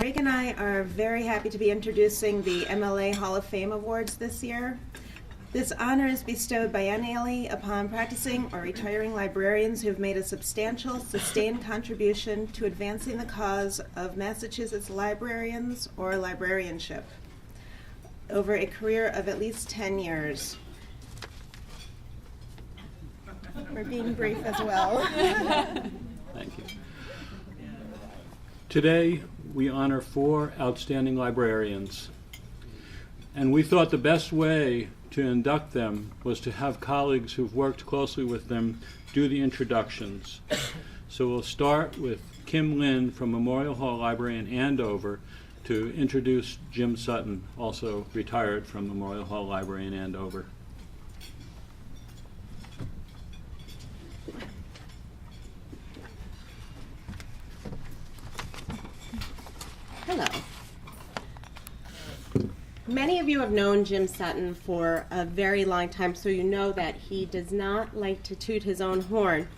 Greg and I are very happy to be introducing the MLA Hall of Fame Awards this year. This honor is bestowed biennially upon practicing or retiring librarians who have made a substantial, sustained contribution to advancing the cause of Massachusetts librarians or librarianship over a career of at least 10 years. We're being brief as well. Thank you. Today, we honor 4 outstanding librarians, and we thought the best way to induct them was to have colleagues who've worked closely with them do the introductions. So we'll start with Kim Lynn from Memorial Hall Library in Andover to introduce Jim Sutton, also retired from Memorial Hall Library in Andover. Hello. Many of you have known Jim Sutton for a very long time, so you know that he does not like to toot his own horn.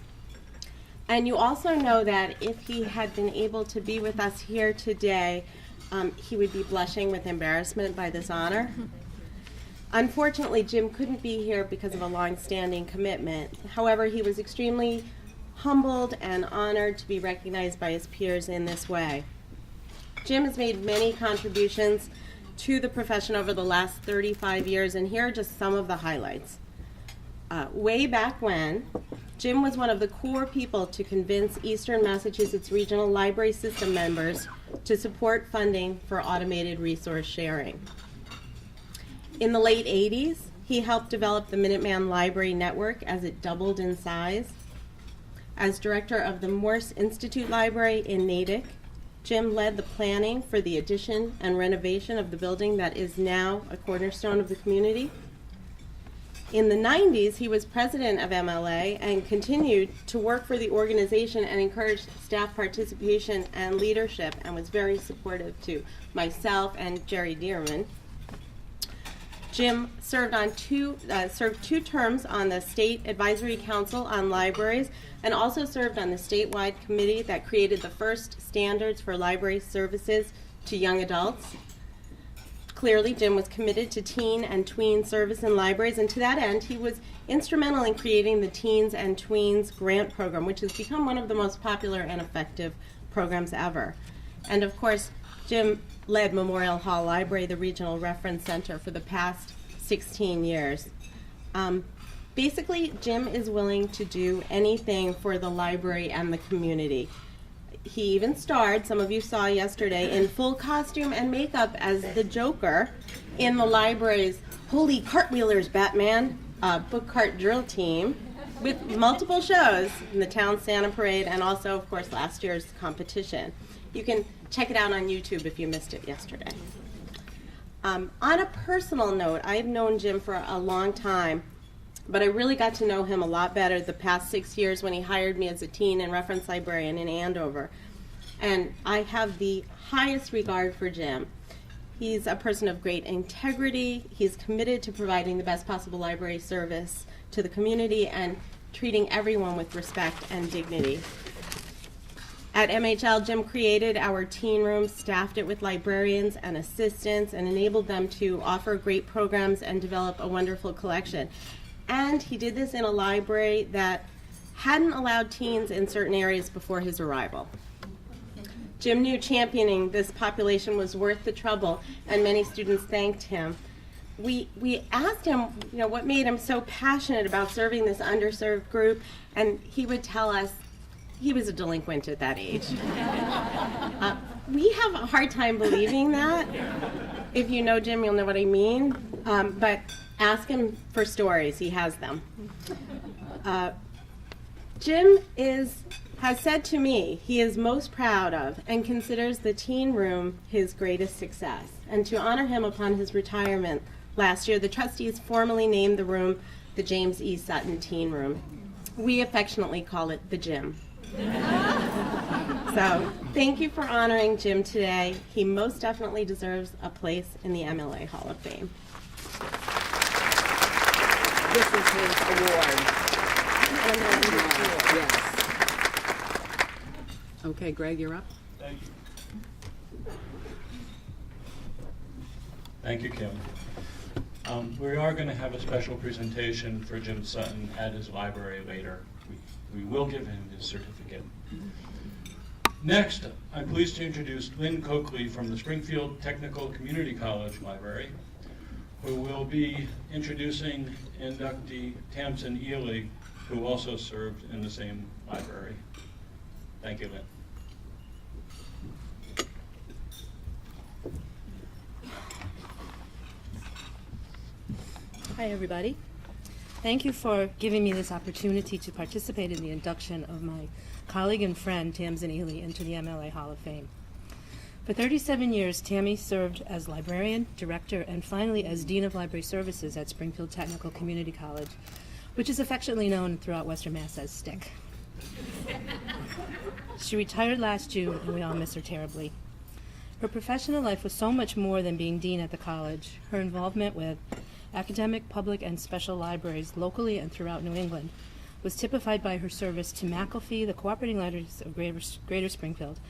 And you also know that if he had been able to be with us here today, he would be blushing with embarrassment by this honor. Unfortunately, Jim couldn't be here because of a long-standing commitment. However, he was extremely humbled and honored to be recognized by his peers in this way. Jim has made many contributions to the profession over the last 35 years, and here are just some of the highlights. Way back when, Jim was one of the core people to convince Eastern Massachusetts Regional Library System members to support funding for automated resource sharing. In the late 80s, he helped develop the Minuteman Library Network as it doubled in size. As director of the Morse Institute Library in Natick, Jim led the planning for the addition and renovation of the building that is now a cornerstone of the community. In the 90s, he was president of MLA and continued to work for the organization and encouraged staff participation and leadership, and was very supportive to myself and Jerry Dearman. Jim served 2 terms on the State Advisory Council on Libraries, and also served on the statewide committee that created the first standards for library services to young adults. Clearly, Jim was committed to teen and tween service in libraries, and to that end, he was instrumental in creating the Teens and Tweens Grant Program, which has become one of the most popular and effective programs ever. And of course, Jim led Memorial Hall Library, the regional reference center, for the past 16 years. Basically, Jim is willing to do anything for the library and the community. He even starred, some of you saw yesterday, in full costume and makeup as the Joker in the library's Holy Cartwheelers Batman book cart drill team, with multiple shows in the town Santa Parade and also, of course, last year's competition. You can check it out on YouTube if you missed it yesterday. On a personal note, I've known Jim for a long time, but I really got to know him a lot better the past 6 years when he hired me as a teen and reference librarian in Andover. And I have the highest regard for Jim. He's a person of great integrity. He's committed to providing the best possible library service to the community and treating everyone with respect and dignity. At MHL, Jim created our teen room, staffed it with librarians and assistants, and enabled them to offer great programs and develop a wonderful collection. And he did this in a library that hadn't allowed teens in certain areas before his arrival. Jim knew championing this population was worth the trouble, and many students thanked him. We asked him, what made him so passionate about serving this underserved group, and he would tell us he was a delinquent at that age. We have a hard time believing that. If you know Jim, you'll know what I mean. But ask him for stories. He has them. Jim has said to me he is most proud of and considers the teen room his greatest success. And to honor him upon his retirement last year, the trustees formally named the room the James E. Sutton Teen Room. We affectionately call it the Gym. So thank you for honoring Jim today. He most definitely deserves a place in the MLA Hall of Fame. This is his award. Yes. Okay, Greg, you're up. Thank you. Thank you, Kim. We are going to have a special presentation for Jim Sutton at his library later. We will give him his certificate. Next, I'm pleased to introduce Lynn Coakley from the Springfield Technical Community College Library, who will be introducing inductee Tamsin Ely, who also served in the same library. Thank you, Lynn. Hi, everybody. Thank you for giving me this opportunity to participate in the induction of my colleague and friend, Tamsin Ely, into the MLA Hall of Fame. For 37 years, Tammy served as librarian, director, and finally as Dean of Library Services at Springfield Technical Community College, which is affectionately known throughout Western Mass as STIC. She retired last June, and we all miss her terribly. Her professional life was so much more than being dean at the college. Her involvement with academic, public, and special libraries locally and throughout New England was typified by her service to McAfee, the Cooperating Libraries of Greater Springfield,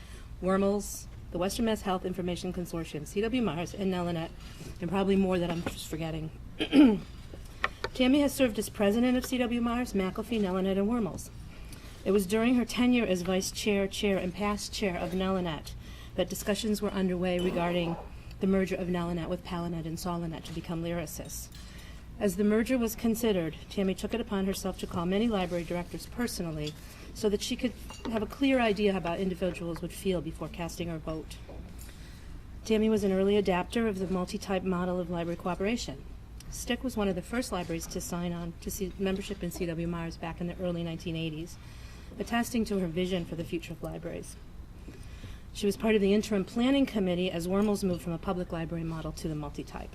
Wormels, the Western Mass Health Information Consortium, C.W. Mars, and Nelanet, and probably more that I'm just forgetting. Tammy has served as president of C.W. Mars, McAfee, Nelanet, and Wormels. It was during her tenure as vice chair, and past chair of Nelanet that discussions were underway regarding the merger of Nelanet with Palanet and Solinet to become Lyrasis. As the merger was considered, Tammy took it upon herself to call many library directors personally so that she could have a clear idea about individuals would feel before casting her vote. Tammy was an early adapter of the multi-type model of library cooperation. STIC was one of the first libraries to sign on to membership in C.W. Mars back in the early 1980s, attesting to her vision for the future of libraries. She was part of the interim planning committee as Wormels moved from a public library model to the multi-type.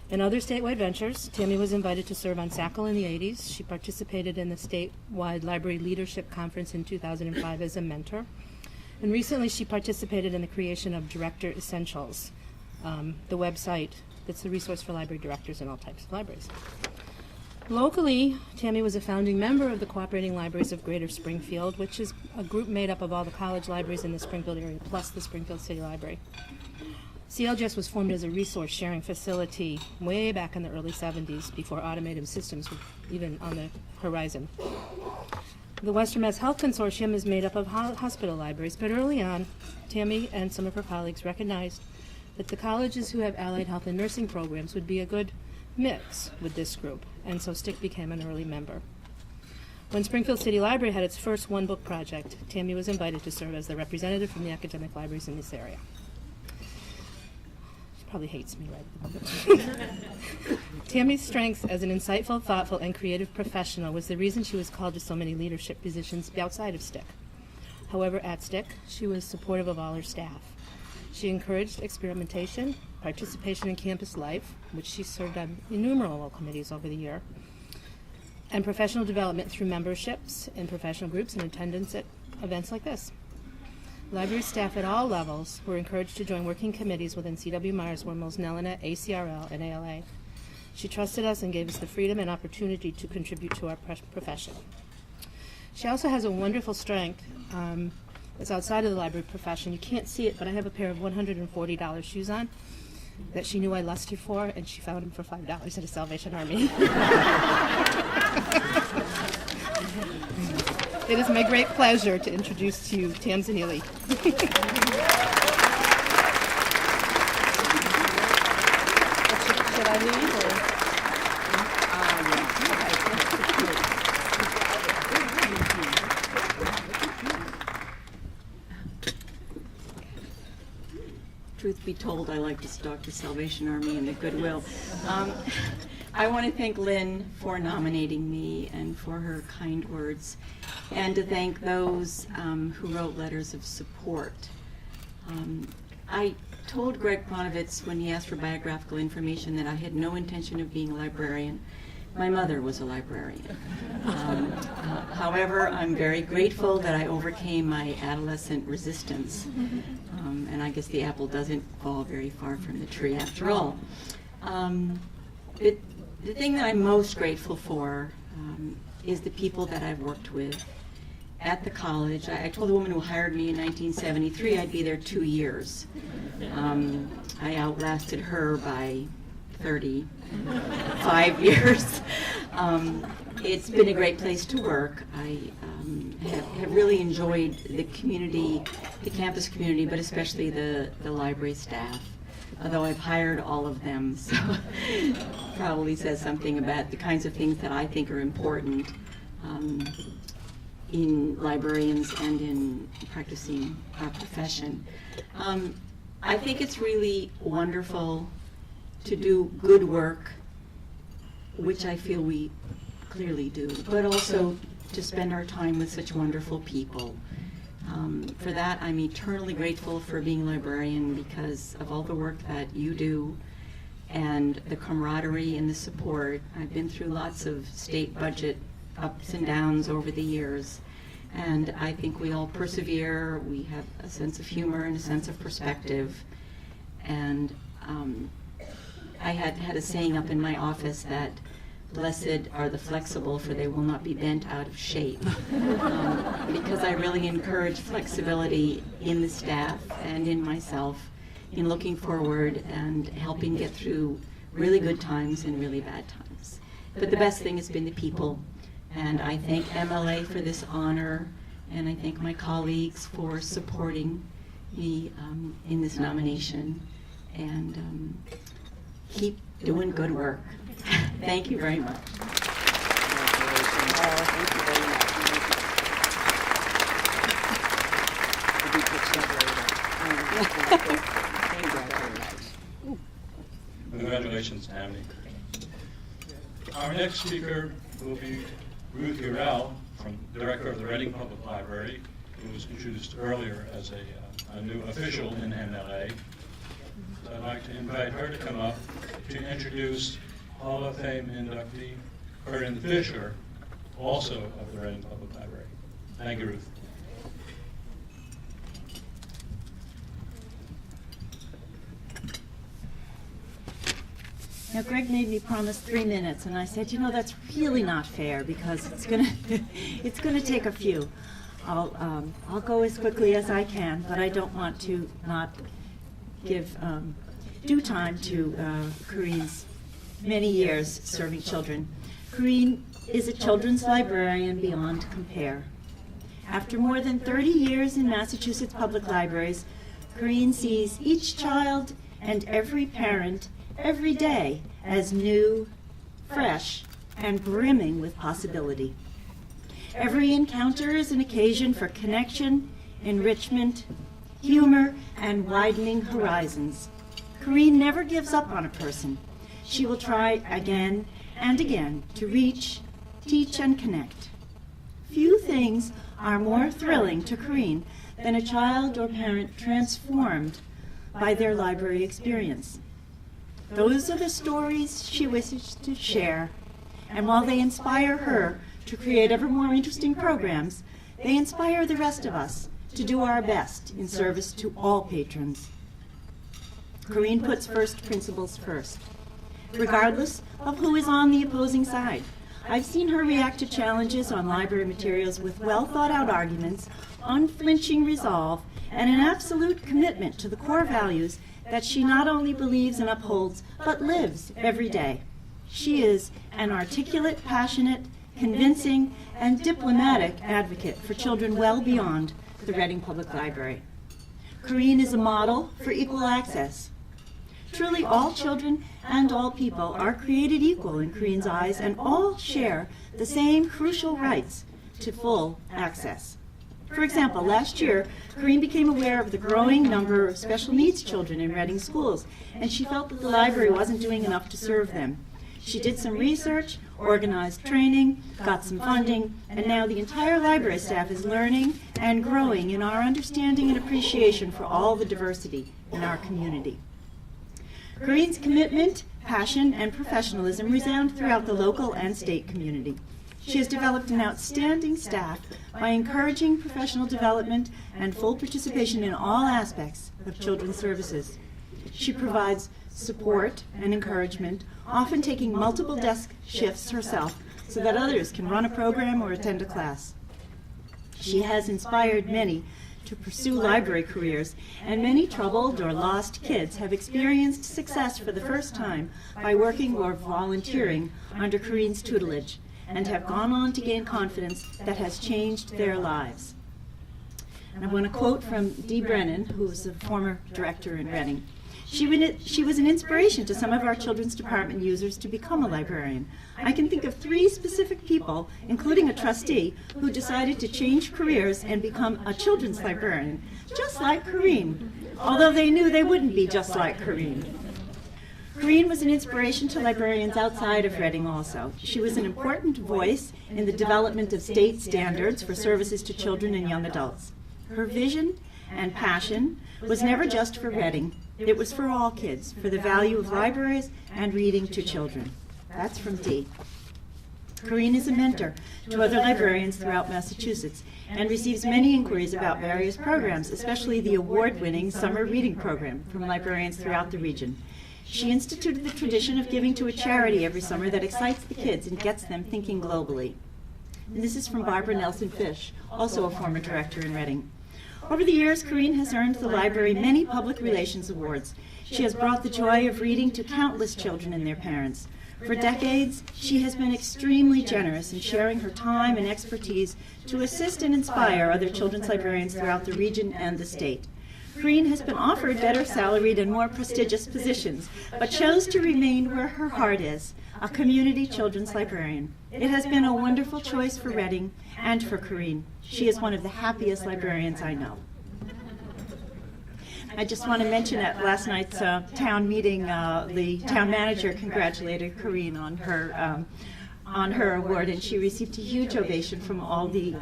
In other statewide ventures, Tammy was invited to serve on SACL in the 80s. She participated in the statewide library leadership conference in 2005 as a mentor. And recently she participated in the creation of Director Essentials, the website that's the resource for library directors in all types of libraries. Locally, Tammy was a founding member of the Cooperating Libraries of Greater Springfield, which is a group made up of all the college libraries in the Springfield area, plus the Springfield City Library. CLGS was formed as a resource sharing facility way back in the early 70s, before automated systems were even on the horizon. The Western Mass Health Consortium is made up of hospital libraries, but early on, Tammy and some of her colleagues recognized that the colleges who have allied health and nursing programs would be a good mix with this group, and so STIC became an early member. When Springfield City Library had its first one-book project, Tammy was invited to serve as the representative from the academic libraries in this area. She probably hates me right. Tammy's strengths as an insightful, thoughtful, and creative professional was the reason she was called to so many leadership positions outside of STIC. However, at STIC, she was supportive of all her staff. She encouraged experimentation, participation in campus life, which she served on innumerable committees over the year, and professional development through memberships in professional groups and attendance at events like this. Library staff at all levels were encouraged to join working committees within C.W. Mars, Wormels, Nelanet, ACRL, and ALA. She trusted us and gave us the freedom and opportunity to contribute to our profession. She also has a wonderful strength. It's outside of the library profession. You can't see it, but I have a pair of $140 shoes on that she knew I lusted for, and she found them for $5 at a Salvation Army. It is my great pleasure to introduce to you Tamsin Ely. Should I leave or? Truth be told, I like to stalk the Salvation Army and the Goodwill. I want to thank Lynn for nominating me and for her kind words, and to thank those who wrote letters of support. I told Greg Pronovitz when he asked for biographical information that I had no intention of being a librarian. My mother was a librarian. However, I'm very grateful that I overcame my adolescent resistance. And I guess the apple doesn't fall very far from the tree after all. The thing that I'm most grateful for is the people that I've worked with at the college. I told the woman who hired me in 1973 I'd be there 2 years. I outlasted her by 35 years. It's been a great place to work. I have really enjoyed the community, the campus community, but especially the library staff. Although I've hired all of them, so probably says something about the kinds of things that I think are important in librarians and in practicing our profession. I think it's really wonderful to do good work, which I feel we clearly do, but also to spend our time with such wonderful people. For that, I'm eternally grateful for being a librarian because of all the work that you do and the camaraderie and the support. I've been through lots of state budget ups and downs over the years, and I think we all persevere. We have a sense of humor and a sense of perspective. And I had a saying up in my office that blessed are the flexible, for they will not be bent out of shape. Because I really encourage flexibility in the staff and in myself in looking forward and helping get through really good times and really bad times. But the best thing has been the people. And I thank MLA for this honor, and I thank my colleagues for supporting me in this nomination. And keep doing good work. Thank you very much. Thank you very much. Could you put some later? Thank you very much. Congratulations, Tammy. Our next speaker will be Ruth Urell, Director of the Reading Public Library, who was introduced earlier as a new official in MLA. So I'd like to invite her to come up to introduce Hall of Fame inductee Corinne Fisher, also of the Reading Public Library. Thank you, Ruth. Now, Greg made me promise 3 minutes, and I said, you know, that's really not fair because it's gonna take a few. I'll go as quickly as I can, but I don't want to not give due time to Corinne's many years serving children. Corinne is a children's librarian beyond compare. After more than 30 years in Massachusetts public libraries, Corinne sees each child and every parent every day as new, fresh, and brimming with possibility. Every encounter is an occasion for connection, enrichment, humor, and widening horizons. Corinne never gives up on a person. She will try again and again to reach, teach, and connect. Few things are more thrilling to Corinne than a child or parent transformed by their library experience. Those are the stories she wishes to share, and while they inspire her to create ever more interesting programs, they inspire the rest of us to do our best in service to all patrons. Corinne puts first principles first, regardless of who is on the opposing side. I've seen her react to challenges on library materials with well-thought-out arguments, unflinching resolve, and an absolute commitment to the core values that she not only believes and upholds, but lives every day. She is an articulate, passionate, convincing, and diplomatic advocate for children well beyond the Reading Public Library. Corinne is a model for equal access. Truly, all children and all people are created equal in Corinne's eyes, and all share the same crucial rights to full access. For example, last year, Corinne became aware of the growing number of special needs children in Reading schools, and she felt that the library wasn't doing enough to serve them. She did some research, organized training, got some funding, and now the entire library staff is learning and growing in our understanding and appreciation for all the diversity in our community. Corinne's commitment, passion, and professionalism resound throughout the local and state community. She has developed an outstanding staff by encouraging professional development and full participation in all aspects of children's services. She provides support and encouragement, often taking multiple desk shifts herself so that others can run a program or attend a class. She has inspired many to pursue library careers, and many troubled or lost kids have experienced success for the first time by working or volunteering under Corinne's tutelage, and have gone on to gain confidence that has changed their lives. And I want to quote from Dee Brennan, who was a former director in Reading. She was an inspiration to some of our children's department users to become a librarian. I can think of 3 specific people, including a trustee, who decided to change careers and become a children's librarian, just like Corinne, although they knew they wouldn't be just like Corinne. Corinne was an inspiration to librarians outside of Reading also. She was an important voice in the development of state standards for services to children and young adults. Her vision and passion was never just for Reading. It was for all kids, for the value of libraries and reading to children. That's from Dee. Corinne is a mentor to other librarians throughout Massachusetts and receives many inquiries about various programs, especially the award-winning summer reading program from librarians throughout the region. She instituted the tradition of giving to a charity every summer that excites the kids and gets them thinking globally. And this is from Barbara Nelson Fish, also a former director in Reading. Over the years, Corinne has earned the library many public relations awards. She has brought the joy of reading to countless children and their parents. For decades, she has been extremely generous in sharing her time and expertise to assist and inspire other children's librarians throughout the region and the state. Corinne has been offered better salaried and more prestigious positions, but chose to remain where her heart is, a community children's librarian. It has been a wonderful choice for Reading and for Corinne. She is one of the happiest librarians I know. I just want to mention at last night's town meeting, the town manager congratulated Corinne on her award, and she received a huge ovation from all the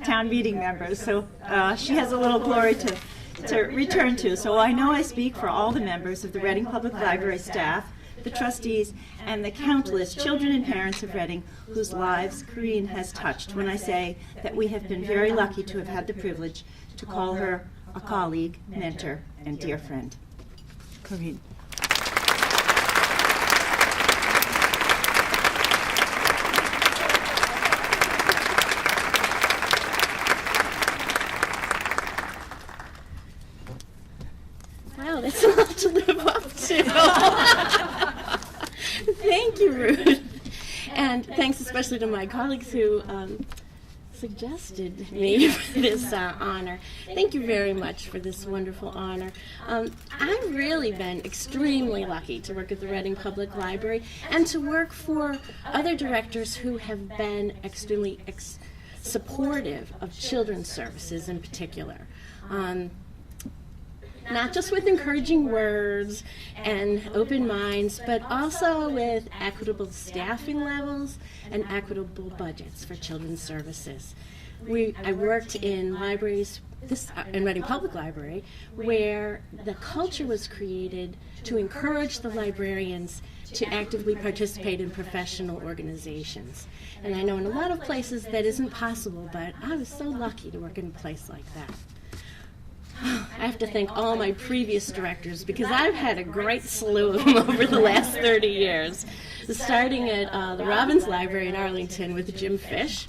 town meeting members. So she has a little glory to return to. So I know I speak for all the members of the Reading Public Library staff, the trustees, and the countless children and parents of Reading whose lives Corinne has touched when I say that we have been very lucky to have had the privilege to call her a colleague, mentor, and dear friend. Corinne. Wow, that's a lot to live up to. Thank you, Ruth. And thanks especially to my colleagues who suggested me for this honor. Thank you very much for this wonderful honor. I've really been extremely lucky to work at the Reading Public Library and to work for other directors who have been extremely supportive of children's services in particular. Not just with encouraging words and open minds, but also with equitable staffing levels and equitable budgets for children's services. I worked in libraries, in Reading Public Library, where the culture was created to encourage the librarians to actively participate in professional organizations. And I know in a lot of places that isn't possible, but I was so lucky to work in a place like that. I have to thank all my previous directors because I've had a great slew of them over the last 30 years, starting at the Robbins Library in Arlington with Jim Fish,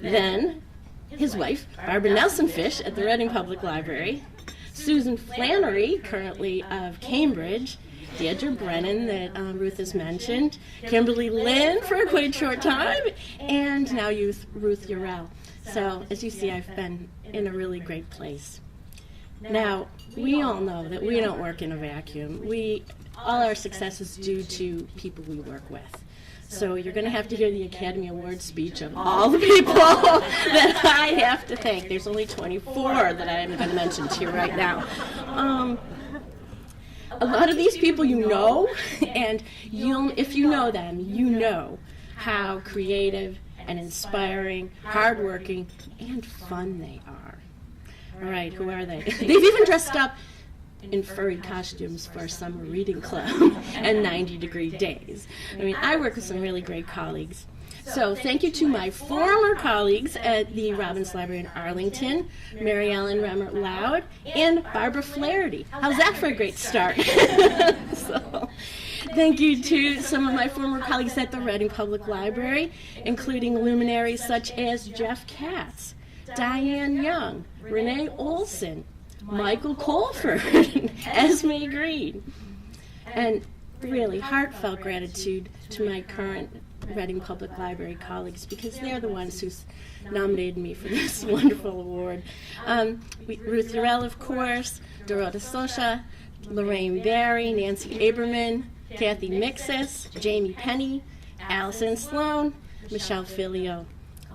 then his wife, Barbara Nelson Fish, at the Reading Public Library, Susan Flannery, currently of Cambridge, Deirdre Brennan that Ruth has mentioned, Kimberly Lynn for a quite short time, and now Ruth Urell. So as you see, I've been in a really great place. Now, we all know that we don't work in a vacuum. All our success is due to people we work with. So you're going to have to hear the Academy Award speech of all the people that I have to thank. There's only 24 that I'm going to mention to you right now. A lot of these people you know, and if you know them, you know how creative and inspiring, hardworking, and fun they are. All right, who are they? They've even dressed up in furry costumes for a summer reading club and 90-degree days. I mean, I work with some really great colleagues. So thank you to my former colleagues at the Robbins Library in Arlington, Mary Ellen Remmert Loud, and Barbara Flaherty. How's that for a great start? So, thank you to some of my former colleagues at the Reading Public Library, including luminaries such as Jeff Katz, Diane Young, Renee Olson, Michael Colford, Esme Green, and really heartfelt gratitude to my current Reading Public Library colleagues, because they're the ones who nominated me for this wonderful award. Ruth Urell, of course, Dorota Sosha, Lorraine Barry, Nancy Aberman, Kathy Mixis, Jamie Penny, Allison Sloan, Michelle Filio.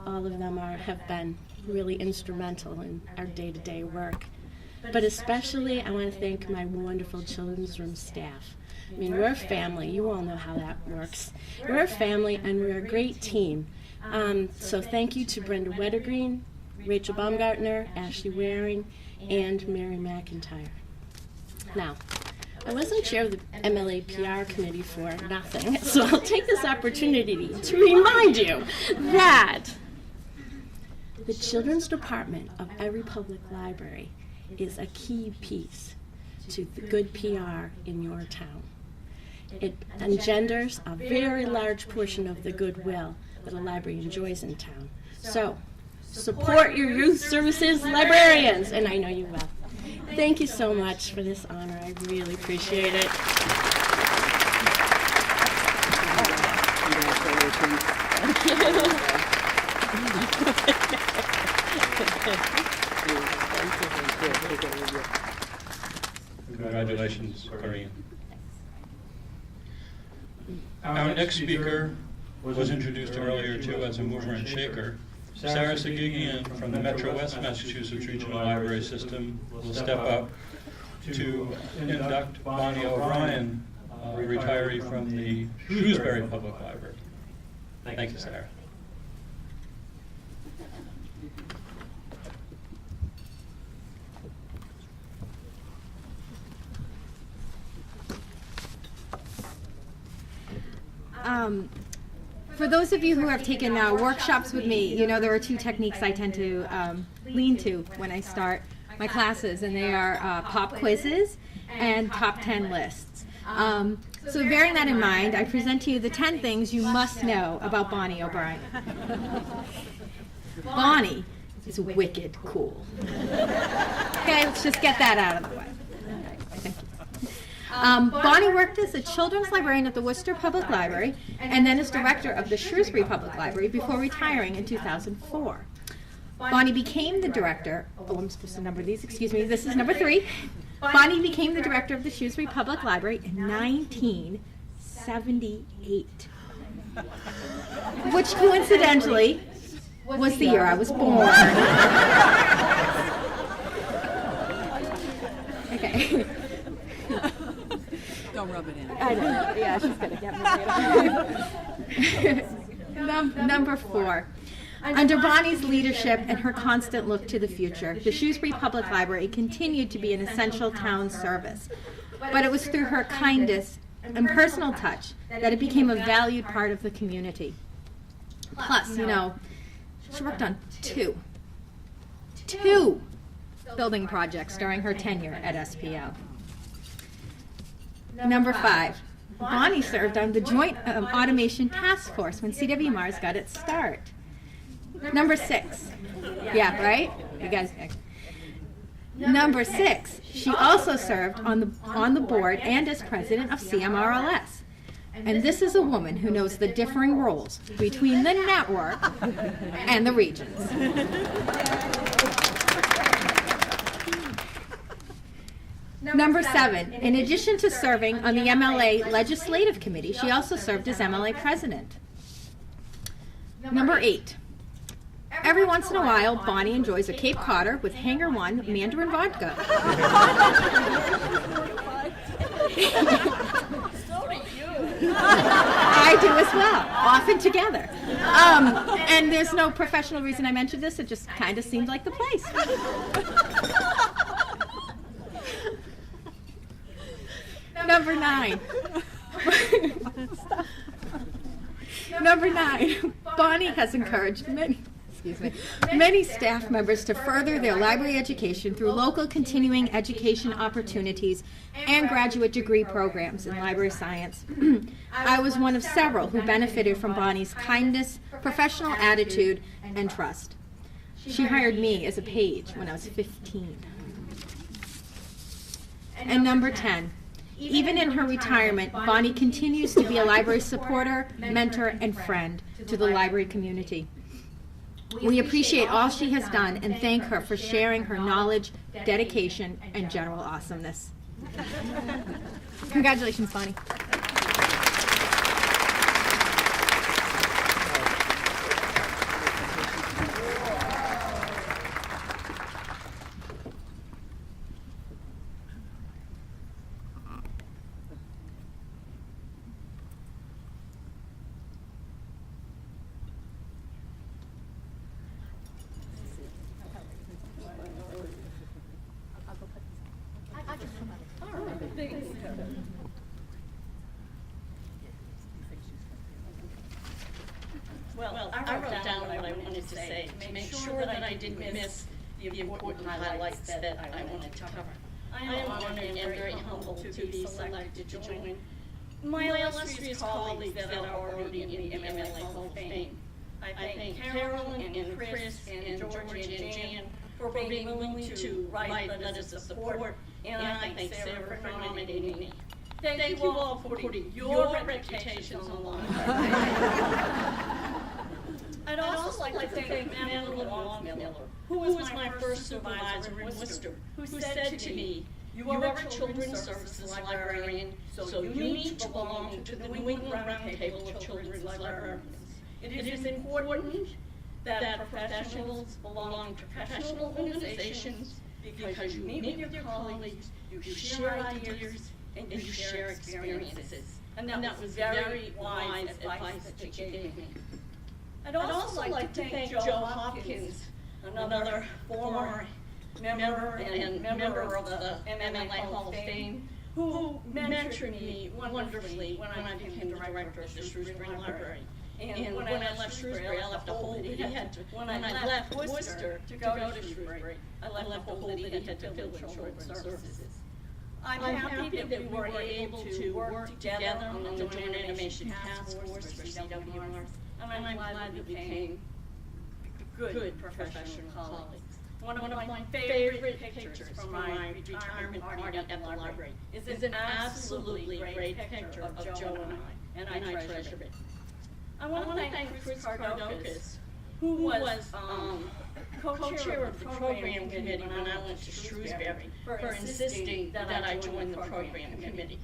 All of them have been really instrumental in our day-to-day work. But especially, I want to thank my wonderful children's room staff. I mean, we're a family. You all know how that works. We're a family, and we're a great team. So thank you to Brenda Wettergreen, Rachel Baumgartner, Ashley Waring, and Mary McIntyre. Now, I wasn't chair of the MLA PR committee for nothing, so I'll take this opportunity to remind you that the children's department of every public library is a key piece to the good PR in your town. It engenders a very large portion of the goodwill that a library enjoys in town. So, support your youth services librarians, and I know you will. Thank you so much for this honor. I really appreciate it. Congratulations, Corinne. Our next speaker was introduced earlier too as a mover and shaker. Sarah Sagigian from the Metro West Massachusetts Regional Library System will step up to induct Bonnie O'Brien, a retiree from the Shrewsbury Public Library. Thank you, Sarah. For those of you who have taken workshops with me, you know there are two techniques I tend to lean to when I start my classes, and they are pop quizzes and top 10 lists. So bearing that in mind, I present to you the 10 things you must know about Bonnie O'Brien. Bonnie is wicked cool. Okay, let's just get that out of the way. Thank you. Bonnie worked as a children's librarian at the Worcester Public Library and then as director of the Shrewsbury Public Library before retiring in 2004. Bonnie became the director, I'm supposed to number these, excuse me, this is number 3. Bonnie became the director of the Shrewsbury Public Library in 1978, which coincidentally was the year I was born. Okay. Don't rub it in. I know. Yeah, she's gonna get me. Number 4. Under Bonnie's leadership and her constant look to the future, the Shrewsbury Public Library continued to be an essential town service. But it was through her kindness and personal touch that it became a valued part of the community. Plus, you know, she worked on two building projects during her tenure at SPL. Number 5, Bonnie served on the Joint Automation Task Force when CW Mars got its start. Number 6, yeah, right? You guys. Number 6, she also served on the board and as president of CMRLS. And this is a woman who knows the differing roles between the network and the regions. Number 7, in addition to serving on the MLA Legislative Committee, she also served as MLA President. Number 8, every once in a while, Bonnie enjoys a Cape Codder with Hangar 1 Mandarin vodka. I do as well, often together. And there's no professional reason I mentioned this, it just kind of seemed like the place. Number 9. Number 9. Bonnie has encouraged many staff members to further their library education through local continuing education opportunities and graduate degree programs in library science. I was one of several who benefited from Bonnie's kindness, professional attitude, and trust. She hired me as a page when I was 15. And number 10, even in her retirement, Bonnie continues to be a library supporter, mentor, and friend to the library community. We appreciate all she has done and thank her for sharing her knowledge, dedication, and general awesomeness. Congratulations, Bonnie. Well, I wrote down what I wanted to say to make sure that I didn't miss the important highlights that I wanted to cover. I am honored and very humbled to be selected to join my illustrious colleagues that are already in the MLA Hall of Fame. I thank Carolyn and Chris and Georgia and Jan for being willing to write letters of support, and I thank Sarah for nominating me. Thank you all for putting your reputations on the line. I'd also like to thank Madeline Longmiller, who was my first supervisor in Worcester, who said to me, "You are a children's services librarian, so you need to belong to the New England Roundtable of Children's Librarians. It is important that professionals belong to professional organizations because you meet with your colleagues, you share ideas, and you share experiences." And that was very wise advice that you gave me. I'd also like to thank Joe Hopkins, another former member of the MLA Hall of Fame, who mentored me wonderfully when I became the director of the Shrewsbury Library. And when I left Shrewsbury, I left a hole that he had to, when I left Worcester to go to Shrewsbury, I left a hole that he had to fill with children's services. I'm happy that we were able to work together on the Joint Animation Task Force for CWMR, and I'm glad we became good professional colleagues. One of my favorite pictures from my retirement party at the library is an absolutely great picture of Joe and I treasure it. I want to thank Chris Kardokis, who was co-chair of the program committee when I went to Shrewsbury, for insisting that I join the program committee.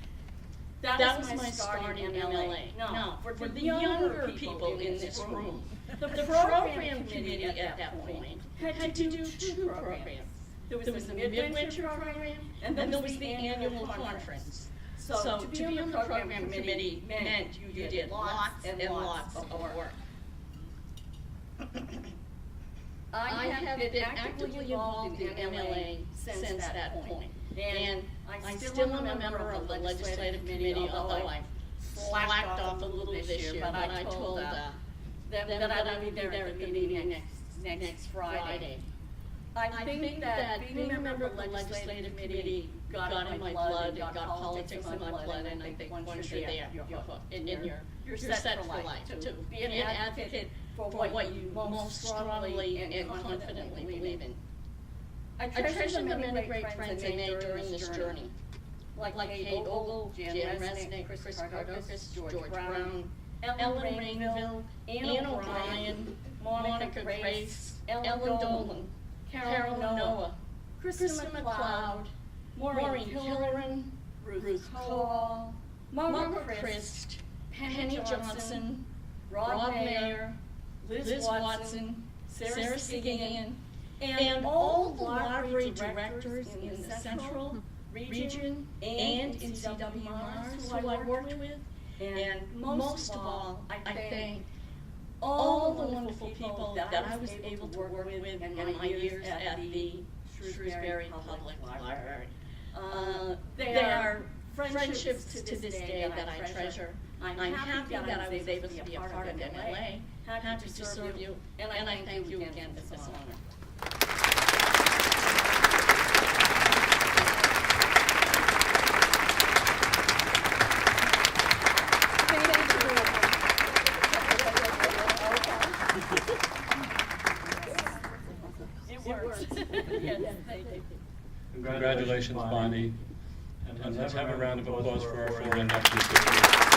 That was my start in MLA. Now, for the younger people in this room, the program committee at that point had to do two programs. There was the midwinter program, and then there was the annual conference. So to be on the program committee meant you did lots and lots of work. I have been actively involved in MLA since that point, and I still am a member of the legislative committee, although I slacked off a little this year, but I told them that I would be there at the meeting next Friday. I think that being a member of the legislative committee got in my blood, it got politics in my blood, and I think once you're there, you're hooked, and you're set for life, to be an advocate for what you most strongly and confidently believe in. I treasure the many great friends I made during this journey, like Kate Ogle, Jan Resnick, Chris Kardokis, George Brown, Ellen Rainville, Ann O'Brien, Monica Grace, Ellen Dolan, Carol Noah, Krista McLeod, Maureen Hilleran, Ruth Cole, Margaret Christ, Penny Johnson, Rob Mayer, Liz Watson, Sarah Sigan, and all the library directors in the Central Region and in CWMRs who I worked with. And most of all, I thank all the wonderful people that I was able to work with in my years at the Shrewsbury Public Library. They are friendships to this day that I treasure. I'm happy that I was able to be a part of MLA, happy to serve you, and I thank you again for this honor. Congratulations, Bonnie. And let's have a round of applause for our four inductees this year.